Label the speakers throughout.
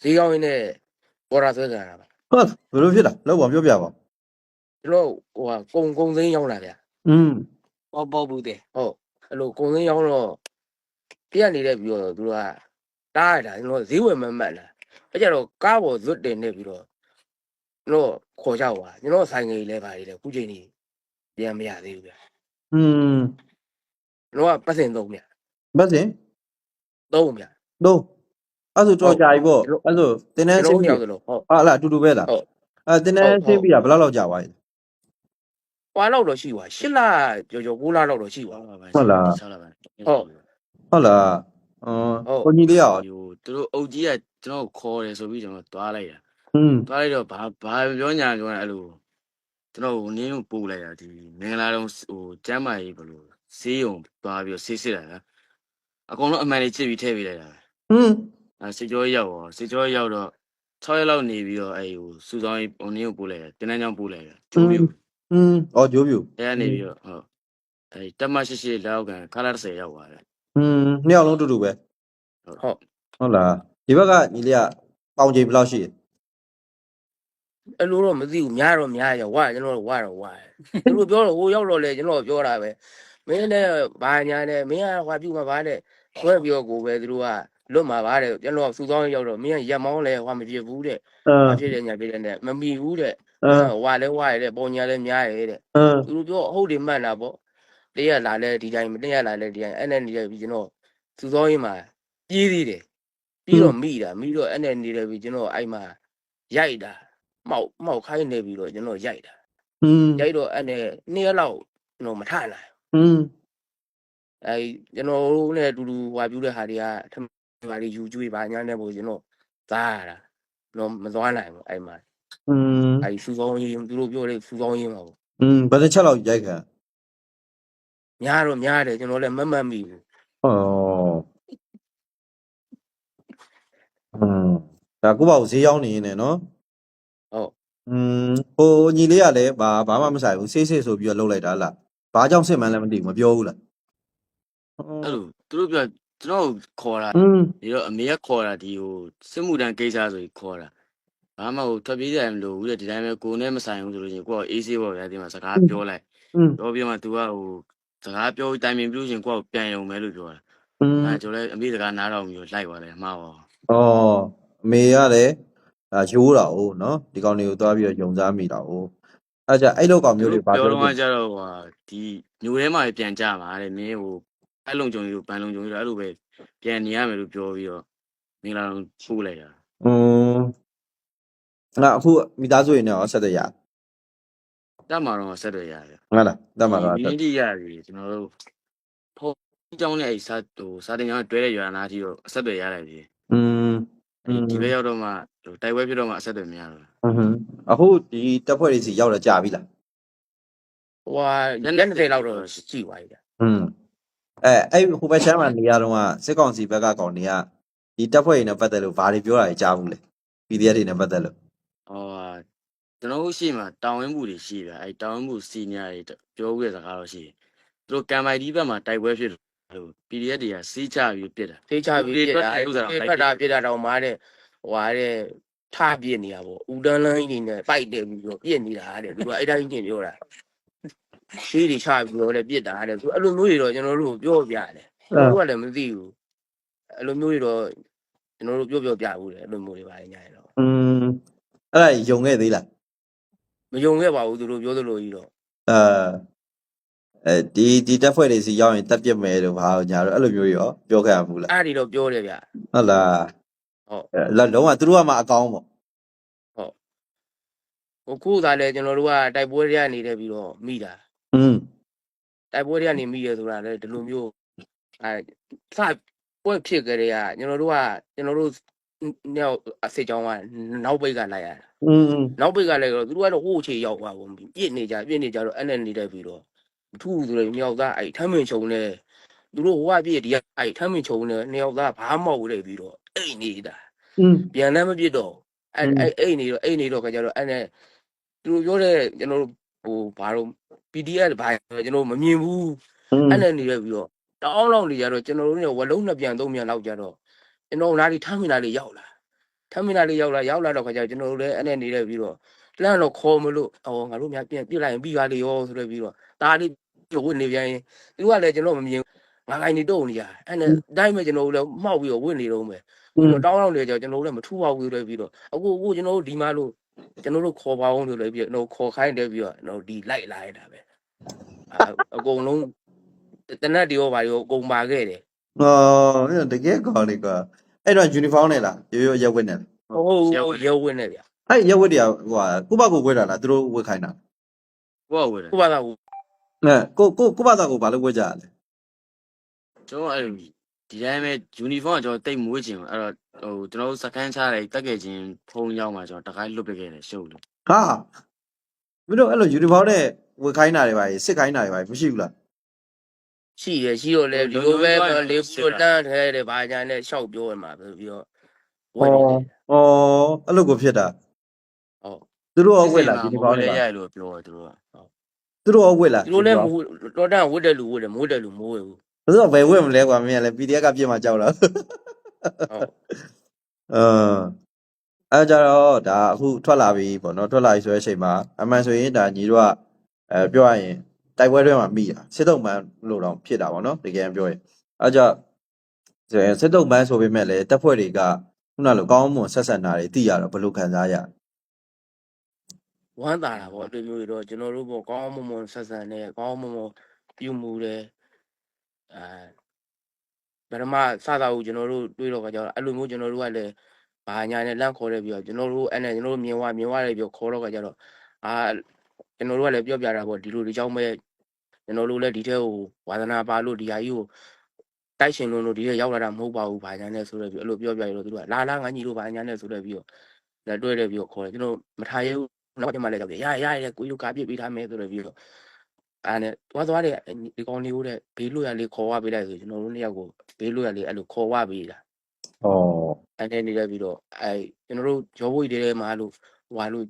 Speaker 1: ဈေးကောင်းရင်းနဲ့ပေါ်တာဆွဲကြတာပါ
Speaker 2: ဟုတ်ဘယ်လိုဖြစ်တာလောက်ပါပြောပြပါ
Speaker 1: ကျွန်တော်ကုံသိန်းရောက်လာဗျာ
Speaker 3: ပေါ့ဘူးတဲ့
Speaker 1: ဟုတ်အဲ့လိုကုံသိန်းရောက်တော့ပြက်နေတဲ့ပြီးတော့သူကတားရတာကျွန်တော်ဈေးဝယ်မမှတ်လားအဲ့ကြတော့ကားပေါ်ဇွတ်တင်နေပြီးတော့ကျွန်တော်ခေါ်ကြပါကျွန်တော်ဆိုင်ငယ်လေးပါလေခုချိန်ကြီးပြန်မရသေးဘူးဗျာကျွန်တော်ကပတ်စင်သုံးဗျာ
Speaker 2: ပတ်စင်
Speaker 1: သုံးဗျာ
Speaker 2: တော့အဲ့ဆိုတော့ကြာပြီပေါ့အဲ့ဆိုတင်းနှန်းဆင်းပြီး
Speaker 1: ဟုတ်ဟုတ်
Speaker 2: ဟာလားအတူတူပဲလားတင်းနှန်းဆင်းပြီးတာဘယ်လောက်ကြာသွားလဲ
Speaker 1: ကွာလောက်တော့ရှိပါ8လကျော်9လလောက်တော့ရှိပါ
Speaker 2: ဟုတ်လား
Speaker 3: ဆောက်လာပါ
Speaker 2: ဟုတ်လားကိုကြီးလေးရော
Speaker 3: သူတို့အုပ်ကြီးကကျွန်တော်ခေါ်တယ်ဆိုပြီးကျွန်တော်သွားလိုက်တာ
Speaker 2: သွား
Speaker 3: လိုက်တော့ဘာပြောညာပြောအဲ့လိုကျွန်တော်နင်းကိုပို့လိုက်တာဒီမင်္ဂလာတုံးကျမ်းမာရေးဘလို့ဆေးရုံသွားပြီးဆေးစစ်တာအကုန်လုံးအမှန်လေးချစ်ပြီးထည့်ပေးလိုက်တာစစ်ကြောရောက်တော့6ရက်လောက်နေပြီးတော့အဲ့စူဆောင်ရေးနင်းကိုပို့လိုက်တာတင်းတန်းချောင်းပို့လိုက်တာကျိုးပြူ
Speaker 2: ဂျိုးပြူ
Speaker 3: အဲ့ကနေပြီးတော့ဟုတ်အဲ့တက်မရှိလောက်ကန်ခါလာ30ရောက်သွားတယ်
Speaker 2: နှစ်ယောက်လုံးတူတူပဲ ဟုတ်လားဒီဘက်ကညီလေးကပေါင်ချိန်ဘယ်လောက်ရှိလဲ
Speaker 1: အဲ့လိုတော့မသိဘူးများတော့များရဝါကျွန်တော်ဝါတော့ဝါသူတို့ပြောတော့ဟိုရောက်တော့လေကျွန်တော်ပြောတာပဲမင်းနဲ့ဘာညာနဲ့မင်းကဟွာပြုမှာဗာတဲ့ခွဲပြီးတော့ကိုပဲသူတို့ကလွတ်မှာဗာတဲ့ကျွန်တော်စူဆောင်းရောက်တော့မင်းကရက်မောင်းလဲဟွာမဖြစ်ဘူးတဲ့ဘာဖြစ်တယ်ညာဖြစ်တယ်နဲ့မမီဘူးတဲ့ဝါလဲဝါရတဲ့ပုံညာလဲများရဲတဲ့သူတို့ပြောအဟုတ်တယ်မှန်တာပေါ့တရက်လာလဲဒီတိုင်းတရက်လာလဲဒီတိုင်းအဲ့နဲ့နေတယ်ပြီးကျွန်တော်စူဆောင်းရေးမှာပြေးသေးတယ်ပြီးတော့မိတော့အဲ့နဲ့နေတယ်ပြီးကျွန်တော်အဲ့မှာရိုက်တာမောက်ခိုင်းနေပြီးတော့ကျွန်တော်ရိုက်တာရိုက်တော့အဲ့နဲ့2ရက်လောက်ကျွန်တော်မထနိုင်အဲ့ကျွန်တော်တို့နဲ့အတူတူဟွာပြူတဲ့ဟာတွေကထမပါလေးယူကျွေးပါညာနဲ့ပို့ကျွန်တော်သားရတာကျွန်တော်မသွားနိုင်ဘူးအဲ့မှာအဲ့စူဆောင်းရေးသူတို့ပြောတဲ့စူဆောင်းရေးမှာပေါ့
Speaker 2: ဘယ်တစ်ချက်လောက်ရိုက်ခံ
Speaker 1: များတော့များတယ်ကျွန်တော်လည်းမမှတ်မိဘူး
Speaker 2: ဒါကိုပေါ့ဈေးရောက်နေနေနော်
Speaker 1: ဟုတ်
Speaker 2: ဟိုညီလေးကလည်းဘာမှမဆိုင်ဘူးဆေးဆေးဆိုပြီးတော့လှုပ်လိုက်တာလားဘာကြောင့်စစ်မှန်းလည်းမသိဘူးမပြောဘူးလား
Speaker 3: အဲ့လိုသူတို့ပြောကျွန်တော်ခေါ်တာဒီတော့အမေကခေါ်တာဒီစစ်မှုတန်းကိစ္စဆိုပြီးခေါ်တာဘာမှထွက်ပြေးကြမလို့ဦးတဲ့ဒီတိုင်းပဲကိုနဲ့မဆိုင်ဘူးဆိုလို့ချင်းကိုကအေးဆေးပေါ့ဗျာဒီမှာစကားပြောလိုက်ပြောပြီးမှ तू ကစကားပြောတိုင်ပင်ပြလို့ချင်းကိုကပြန်ရုံပဲလို့ပြောတာကျွန်တော်လည်းအမေစကားနားတော့ပြီးလိုက်သွားတယ်မှားပါ
Speaker 2: အမေကလည်းရိုးတာ哦နော်ဒီကောင်တွေကိုသွားပြီးတော့ယုံစားမိတာ哦အဲ့ကြအဲ့လောက်ကောင်မျိုးတွေဘာ
Speaker 3: ပြောတော့ကြတော့ဒီမျိုးထဲမှာပြန်ကြမှာတဲ့မင်းအဲ့လုံကြုံကြီးပန်းလုံကြုံကြီးအဲ့လိုပဲပြန်နေရမယ်လို့ပြောပြီးတော့မင်္ဂလာတော်ပို့လိုက်တာ
Speaker 2: အခုမိသားစုရင်းနဲ့ဆက်တယ်ရ
Speaker 3: တက်မှာတော့ဆက်တယ်ရတယ်
Speaker 2: ဟုတ်လားတက်မှာတော့
Speaker 3: ဒီနေ့ရပြီကျွန်တော်တို့ဖော်ကြောင်းနဲ့အဲ့စာတင်ကြောင်းတွဲတဲ့ရွာနာကြီးတော့ဆက်တယ်ရတယ်ပြီဒီဘက်ရောက်တော့မှတိုက်ပွဲဖြစ်တော့မှအဆက်တွေမရတော့
Speaker 2: အခုဒီတပ်ဖွဲ့တွေစီရောက်တော့ကြာပြီလား
Speaker 1: ဟိုရက်20လောက်တော့ရှိပါပြီ
Speaker 2: အဲ့ဟိုဘက်ချမ်းမှာနေရာတော့စစ်ကောင်စီဘက်ကကောင်တွေကဒီတပ်ဖွဲ့တွေနဲ့ပတ်သက်လို့ဘာတွေပြောတာကြားဘူးလဲ PDF တွေနဲ့ပတ်သက်လို့
Speaker 3: ကျွန်တော်တို့ရှိမှာတောင်ဝင်းမှုတွေရှိဗျအဲ့တောင်ဝင်းမှုစီနီယာတွေပြောခဲ့တဲ့စကားတော့ရှိတယ်သူတို့ကံမိုက်ဒီဘက်မှာတိုက်ပွဲဖြစ်လို့ PDF တွေကစီးချပြီးပြစ်တာ
Speaker 1: စီးချပြီးပြစ်တာအဲ့ဖက်တာပြစ်တာတော့မားတဲ့ဟွာတဲ့ထပြစ်နေတာပေါ့ဦးတန်းလန်းကြီးနေပိုက်တယ်ပြီးတော့ပြစ်နေတာတဲ့သူကအဲ့တိုင်းချင်းပြောတာရှေးတွေချပြီးတော့လည်းပြစ်တာတဲ့သူအဲ့လိုမျိုးတွေတော့ကျွန်တော်တို့ပြောပြတယ်ကျွန်တော်တို့ကလည်းမသိဘူးအဲ့လိုမျိုးတွေတော့ကျွန်တော်တို့ပြောပြဘူးတယ်အဲ့လိုမျိုးတွေပါညာရတော့
Speaker 2: အဲ့ဒါယုံခဲ့သေးလား
Speaker 1: မယုံခဲ့ပါဘူးသူတို့ပြောသလိုကြီးတော့
Speaker 2: ဒီတက်ဖွဲ့တွေစီရောက်ရင်တက်ပြစ်မယ်လို့ဘာညာတော့အဲ့လိုမျိုးရောပြောခဲ့ရဘူးလား
Speaker 1: အဲ့ဒီတော့ပြောတယ်ဗျ
Speaker 2: ဟုတ်လားဟုတ်လုံးဝသူတို့ကမှအကောင်းပေါ့
Speaker 1: ဟုတ်ခုသာလဲကျွန်တော်တို့ကတိုက်ပွဲတွေကနေတယ်ပြီးတော့မိတာတိုက်ပွဲတွေကနေမိရဆိုတာလေဒီလိုမျိုးစပွဲဖြစ်ကြတဲ့ကကျွန်တော်တို့နောက်အစစ်ကြောင်းကနောက်ပိတ်ကလိုက်ရတာနောက်ပိတ်ကလည်းသူတို့ကတော့ဟိုးချေရောက်သွားကုန်ပြီပြစ်နေကြတော့အဲ့နဲ့နေတဲ့ပြီးတော့ထူးဆိုရမြောက်သားအဲ့ထမ်းမင်ချုံနဲ့သူတို့ဟိုကပြည့်ဒီကအဲ့ထမ်းမင်ချုံနဲ့နှစ်ယောက်သားဘာမှမဟုတ်လေပြီးတော့အိတ်နေတာပြန်လည်းမပြစ်တော့အဲ့အိတ်နေတော့ခါကြတော့အဲ့နဲ့သူတို့ပြောတဲ့ကျွန်တော်တို့ဟိုဘာလို့ PDF ဘာကျွန်တော်မမြင်ဘူးအဲ့နဲ့နေရပြီးတော့တောင်းလောက်နေကြတော့ကျွန်တော်တို့เนี่ยဝလုံးနှစ်ပြန်သုံးပြန်လောက်ကြတော့ကျွန်တော်နားလေးထမ်းမင်လာလေးရောက်လာ ထမင်းသားလေးရောက်လာတော့ခါကျကျွန်တော်တို့လည်းအဲ့နဲ့နေတဲ့ပြီးတော့လန့်တော့ခေါ်မလို့ငါတို့များပြန်ပြစ်လိုက်ရင်ပြီးပါလေရောဆိုတော့ပြီးတော့ဒါလေးဝစ်နေပြန်ရင်သူကလည်းကျွန်တော်မမြင်ငါကိုင်းနေတော့နေရအဲ့နဲ့တိုင်းမဲ့ကျွန်တော်တို့လည်းမှောက်ပြီးတော့ဝစ်နေတော့မယ်ပြီးတော့တောင်းနေကြကျွန်တော်တို့လည်းမထူပါဘူးဆိုတော့ပြီးတော့အခုကျွန်တော်တို့ဒီမှာလို့ကျွန်တော်တို့ခေါ်ပါအောင်ဆိုလည်းပြီးတော့ခေါ်ခိုင်းတယ်ပြီးတော့ကျွန်တော်ဒီလိုက်လာရတာပဲအကုန်လုံးတနတ်တွေရောပါရောအကုန်ပါခဲ့တယ်
Speaker 2: တကယ်ကောင်းလေကွာအဲ့တော့ uniform နဲ့လားရိုးရက်ဝတ်နဲ့
Speaker 1: ဟုတ်ရုပ်ဝင်နေဗျ
Speaker 2: အဲ့ရက်ဝတ်တွေကဟိုကုဘကိုဝတ်တာလားသူတို့ဝတ်ခိုင်းတာ
Speaker 3: ကိုကဝယ်တယ်
Speaker 1: ခုပါတော့
Speaker 2: ကုဘသားကိုဘာလို့ဝတ်ကြရလဲ
Speaker 3: ကျွန်တော်အဲ့ဒီတိုင်းပဲ uniform ကျွန်တော်တိတ်မွေးချင်ဘူးအဲ့တော့ဟိုကျွန်တော်စကန်ချလိုက်တက်ခဲ့ချင်းဖုံးရောက်မှာကျွန်တော်တခိုင်းလွတ်ပစ်ခဲ့တယ်ရှုပ်လို့
Speaker 2: ဟာမင်းတို့အဲ့လို uniform နဲ့ဝတ်ခိုင်းတာတွေပါစစ်ခိုင်းတာတွေပါမရှိဘူးလား
Speaker 1: ရှိရရှိတော့လေဒီလိုပဲလေးပူတန်းထဲတယ်ဘာညာနဲ့ရှောက်ပြောရမှာပြီးတော့ဝတ်နေတယ်
Speaker 2: အဲ့လိုကိုဖြစ်တာ
Speaker 1: ဟုတ်
Speaker 2: သူတို့ရောဝတ်လား uniform
Speaker 3: လေး
Speaker 2: တွေ
Speaker 3: ရိုက်လို့ပြောတယ်သူတို့က
Speaker 2: သူတို့ရောဝတ်လား
Speaker 1: ဒီလိုလဲတော်တန်ဝတ်တယ်လူဝတ်တယ်မိုးတယ်လူမိုးရဘူး
Speaker 2: ဘယ်တော့ဘယ်ဝတ်မလဲကွာမင်းကလည်း PDF ကပြစ်မှာကြောက်လား
Speaker 1: ဟုတ်
Speaker 2: အဲ့ကြတော့ဒါအခုထွက်လာပြီပေါ့နော်ထွက်လာပြီဆိုတဲ့အချိန်မှာအမှန်ဆိုရင်ဒါညီတို့ကပြောရရင်တိုက်ပွဲတွဲမှာမိတာစစ်တုံးမှန်လို့တော့ဖြစ်တာပေါ့နော်တကယ်ပြောရင်အဲ့ကြစစ်တုံးမှန်ဆိုပေမဲ့လည်းတပ်ဖွဲ့တွေကခုနလိုကောင်းမွန်ဆက်ဆံတာတွေသိရတော့ဘယ်လိုခံစားရ
Speaker 1: ဝမ်းသာတာပေါ့အတွေ့အမျိုးတွေတော့ကျွန်တော်တို့ပေါ့ကောင်းမွန်ဆက်ဆံနေကောင်းမွန်ပြုမှုတယ်ဗရမစတာကိုကျွန်တော်တို့တွေးတော့ကြတော့အဲ့လိုမျိုးကျွန်တော်တို့ကလည်းဘာညာနဲ့လန့်ခေါ်တယ်ပြီးတော့ကျွန်တော်တို့အဲ့နဲ့ကျွန်တော်တို့မြင်ဝတယ်ပြီးခေါ်တော့ကြတော့ကျွန်တော်တို့ကလည်းပြောပြတာပေါ့ဒီလိုဒီကြောင့်ပဲကျွန်တော်တို့လည်းဒီထဲကိုဝါသနာပါလို့ဒီဟာကြီးကိုတိုက်ရှင်လို့ဒီထဲရောက်လာတာမဟုတ်ပါဘူးဘာညာနဲ့ဆိုတော့ပြီးအဲ့လိုပြောပြရတော့သူကလာငါညီတို့ဘာညာနဲ့ဆိုတော့ပြီးတော့လည်းတွေ့တယ်ပြီးတော့ခေါ်တယ်ကျွန်တော်မထားရဘူးနောက်ကျမှလည်းကြောက်တယ်ရကိုယူကာပြစ်ပေးထားမယ်ဆိုတော့ပြီးတော့အဲ့နဲ့သွားတယ်ဒီကောင်လေးကိုတဲ့ဘေးလွတ်ရလေးခေါ်ဝပေးလိုက်ဆိုကျွန်တော်တို့နှစ်ယောက်ကိုဘေးလွတ်ရလေးအဲ့လိုခေါ်ဝပေးတာအဲ့နဲ့နေရပြီးတော့အဲ့ကျွန်တော်တို့ဂျောဘွေတွေထဲမှာလို့ဟွာလို့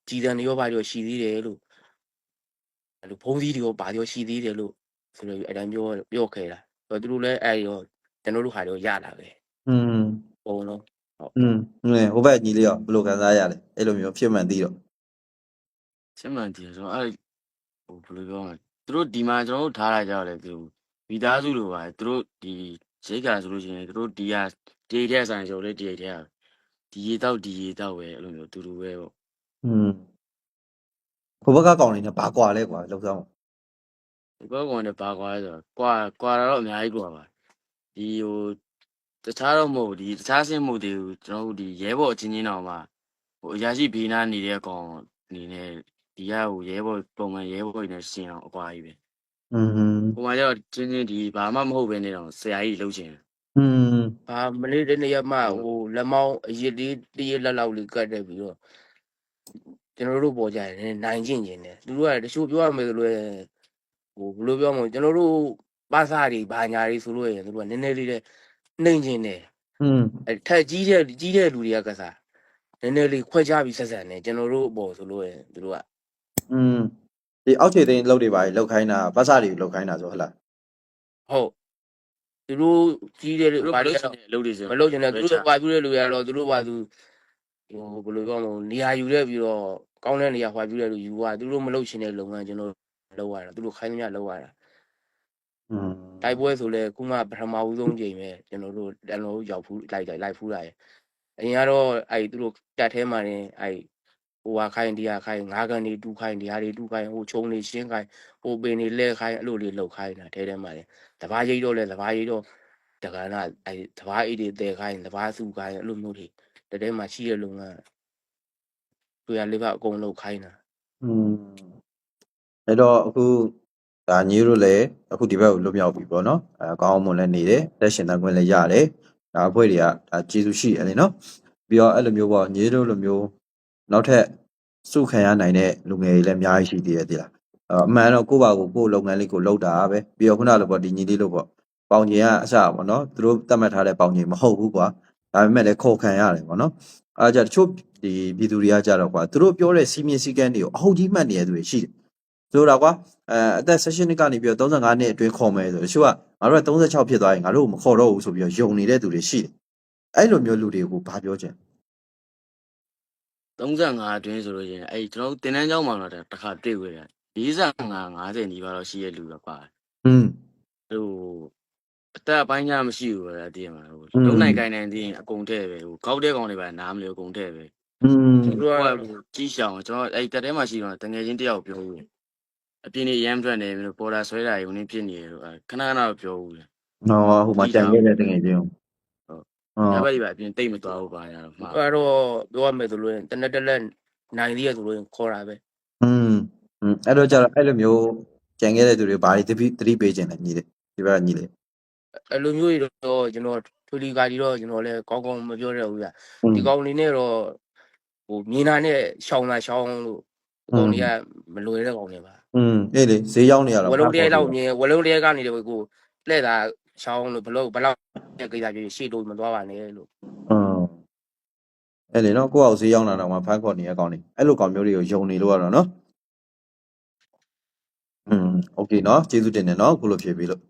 Speaker 1: ကြည်စံတွေရောပါရောရှိသေးတယ်လို့အဲ့လိုဖုံးစည်းတွေရောပါရောရှိသေးတယ်လို့ဆိုတော့အဲ့တိုင်းပြောခဲ့တာသူတို့လည်းအဲ့ရောကျွန်တော်တို့ဟာရောရလာပဲပုံလုံးဟ
Speaker 2: ိုဘက်ညီလေးရောဘယ်လိုခံစားရလဲအဲ့လိုမျိုးဖြစ်မှန်သိတော့
Speaker 3: စစ်မှန်တယ်ဆိုတော့အဲ့ဟိုဘယ်လိုပြောမလဲသူတို့ဒီမှာကျွန်တော်တို့ထားလိုက်ကြတယ်သူမိသားစုလိုပါသူတို့ဒီရိတ်ကဆိုလို့ရှိရင်သူတို့ဒီဟာဒီထဲဆိုင်ဆိုလေဒီထဲဒီရေတောက်ပဲအဲ့လိုမျိုးတူပဲပေါ့ဟ
Speaker 2: ိုဘက်ကကောင်းနေတယ်ဘာကွာလဲကွာလောက်ဆောင်
Speaker 3: ဒီကောကောင်နဲ့ဘာကွာလဲဆိုတော့ကွာတော့အများကြီးကွာပါဒီဟိုတခြားတော့မဟုတ်ဒီတခြားစင်းမှုတွေကိုကျွန်တော်တို့ဒီရဲဘော်အချင်းချင်းတော်မှာဟိုအရာရှိဘေးနားနေတဲ့ကောင်အနေနဲ့ဒီကဟိုရဲဘော်ပုံမှန်ရဲဘော်တွေနဲ့ရှင်းအောင်အကွာကြီးပဲဟိုမှာကျတော့ချင်းချင်းဒီဘာမှမဟုတ်ပဲနေတော့ဆရာကြီးလှုပ်ချင်မ
Speaker 1: လေးတဲ့နေရာမှာဟိုလက်မောင်းအရစ်လေးတရလက်လောက်လေးကတ်တယ်ပြီးတော့ကျွန်တော်တို့ပေါ်ကြတယ်နိုင်ကျင်တယ်သူတို့ကတချို့ပြောရမယ်ဆိုလို့ဟိုဘယ်လိုပြောမလဲကျွန်တော်တို့ပါစားတွေဘာညာတွေဆိုလို့ရသူတို့ကနည်းနည်းလေးနဲ့နှိမ်ကျင်တယ်အဲ့ထက်ကြီးတဲ့လူတွေကကစားနည်းနည်းလေးခွဲခြားပြီးဆက်ဆံတယ်ကျွန်တော်တို့ပေါ်ဆိုလို့ရသူတို့ကဒ
Speaker 2: ီအောက်ခြေသိန်းလောက်တွေပါလောက်ခိုင်းတာပါစားတွေလောက်ခိုင်းတာဆိုဟုတ်လား
Speaker 1: ဟုတ်သူတို့ကြီးတဲ့ဘ
Speaker 3: ာလို့လုပ်နေစ
Speaker 1: မလုပ်ချင်တယ်သူတို့ပါပြတဲ့လူရတော့သူတို့ပါသူဟိုဘယ်လိုပြောမလဲနေရာယူတဲ့ပြီးတော့ကောင်းတဲ့နေရာဟွာပြတဲ့လူယူသွားသူတို့မလုပ်ချင်တဲ့လုပ်ငန်းကျွန်တော်လုပ်ရတာသူတို့ခိုင်းသမျှလုပ်ရတာတိုက်ပွဲဆိုလဲခုမှပထမဦးဆုံးချိန်ပဲကျွန်တော်တို့ရောက်ဖူးလိုက်ဖူးလာရဲ့အရင်ကတော့အဲ့သူတို့တက်ထဲမှာနေအဲ့ဟိုဟာခိုင်းဒီဟာခိုင်းငါးကန်တွေတူးခိုင်းဒီဟာတွေတူးခိုင်းဟိုချုံနေရှင်းခိုင်းဟိုပင်တွေလဲခိုင်းအဲ့လိုလေးလှုပ်ခိုင်းတာထဲမှာလေတဘာရိတ်တော့လဲတဘာရိတ်တော့တက္ကနာအဲ့တဘာအိတ်တွေတဲခိုင်းတဘာစုခိုင်းအဲ့လိုမျိုးတွေတဲမှာရှိတဲ့လုပ်ငန်းတွေ့ရလေးပါအကုန်လှုပ်ခိုင်းတာအ
Speaker 2: ဲ့တော့အခုဒါညီတို့လည်းအခုဒီဘက်ကိုလွတ်မြောက်ပြီပေါ့နော်ကောင်းမွန်လည်းနေတယ်တက်ရှင်တန်ခွင့်လည်းရတယ်ဒါအဖွဲ့တွေကဒါကျေးဇူးရှိတယ်လေနော်ပြီးတော့အဲ့လိုမျိုးပေါ့ညီတို့လိုမျိုးနောက်ထပ်စုခံရနိုင်တဲ့လူငယ်တွေလည်းအများကြီးရှိသေးတယ်တိလားအမှန်တော့ကိုယ့်ဘာကိုလုပ်ငန်းလေးကိုလုပ်တာပဲပြီးတော့ခုနလိုပေါ့ဒီညီလေးလို့ပေါ့ပေါင်ကျင်ကအစပေါ့နော်သူတို့သတ်မှတ်ထားတဲ့ပေါင်ကျင်မဟုတ်ဘူးကွာဒါပေမဲ့လည်းခေါ်ခံရတယ်ပေါ့နော်အားကြတချို့ဒီပြည်သူတွေကကြတော့ကွာသူတို့ပြောတဲ့စီမင်းစည်းကမ်းတွေကိုအဟုတ်ကြီးမှတ်နေတဲ့သူတွေရှိတယ်ဆိုတာကွာအသက်16နှစ်ကနေပြီးတော့35နှစ်အတွင်းခေါ်မယ်ဆိုတချို့ကငါတို့က36ဖြစ်သွားရင်ငါတို့မခေါ်တော့ဘူးဆိုပြီးတော့ယုံနေတဲ့သူတွေရှိတယ်အဲ့လိုမျိုးလူတွေကိုဘာပြောချင်
Speaker 3: 35အတွင်းဆိုလို့ရှိရင်အဲ့ကျွန်တော်တို့တင်တန်းကျောင်းမှာတော့တစ်ခါတွေ့ခွေတယ်45 50နီးပါးတော့ရှိရလူပဲပါ
Speaker 2: อืม
Speaker 3: ဟိုအသက်အပိုင်းညာမရှိဘူးဗျာတည်ရမှာဟိုလုံးနိုင်ကိုင်းနိုင်တည်ရင်အကုန်ထဲပဲဟိုကောက်တဲ့ကောင်တွေပဲနားမလဲအကုန်ထဲပဲ
Speaker 2: อืม
Speaker 1: သူတို့က
Speaker 3: ကြီးရှောင်းကျွန်တော်အဲ့တက်ထဲမှာရှိတော့တငယ်ချင်းတယောက်ပြောဘူးအပြင်းနေရမ်းထွက်နေပြီလို့ပေါ်တာဆွဲတာယူနေဖြစ်နေတယ်လို့ခဏခဏတော့ပြောဘူးလေ
Speaker 2: ဟောဟိုမှာကြံခဲ့တဲ့တကယ်ချင်းဟုတ်
Speaker 3: ရပါလိမ့်ပါအပြင်တိတ်မသွားဘူးပါရတော့မှာ
Speaker 1: အဲ့တော့ပြောရမယ်ဆိုလို့ရင်တနက်တက်လက်နိုင်သေးရဆိုလို့ရင်ခေါ်တာပဲ
Speaker 2: อืมအဲ့တော့ကျတော့အဲ့လိုမျိုးကြံခဲ့တဲ့သူတွေဘာတွေသတိပေးခြင်းလဲညီလေးဒီဘက်ကညီလေး
Speaker 1: အဲ့လိုမျိုးတွေတော့ကျွန်တော်ထွေလီကာကြီးတော့ကျွန်တော်လည်းကောင်းကောင်းမပြောရဘူးဗျဒီကောင်လေးနဲ့တော့ဟိုမြင်တာနဲ့ရှောင်းတာရှောင်းလို့ဒီကောင်လေးကမလွယ်တဲ့ကောင်လေးပါ
Speaker 2: အေးလေဈေးရောက်နေရတော့
Speaker 1: ဝလုံးတရားလောက်မြင်ဝလုံးတရားကနေတော့ကိုလှဲ့တာရှောင်းလို့ဘလောက်ကိစ္စကြီးရှေ့လို့မသွားပါနဲ့လို့
Speaker 2: အဲ့လေနော်ကိုယ့်အောင်ဈေးရောက်လာတော့မှဖန်ခေါ်နေရကောင်နေအဲ့လိုကောင်မျိုးတွေကိုယုံနေလို့ရတော့နော်โอเคเนาะကျေးဇူးတင်တယ်เนาะခုလိုဖြေပေးလို့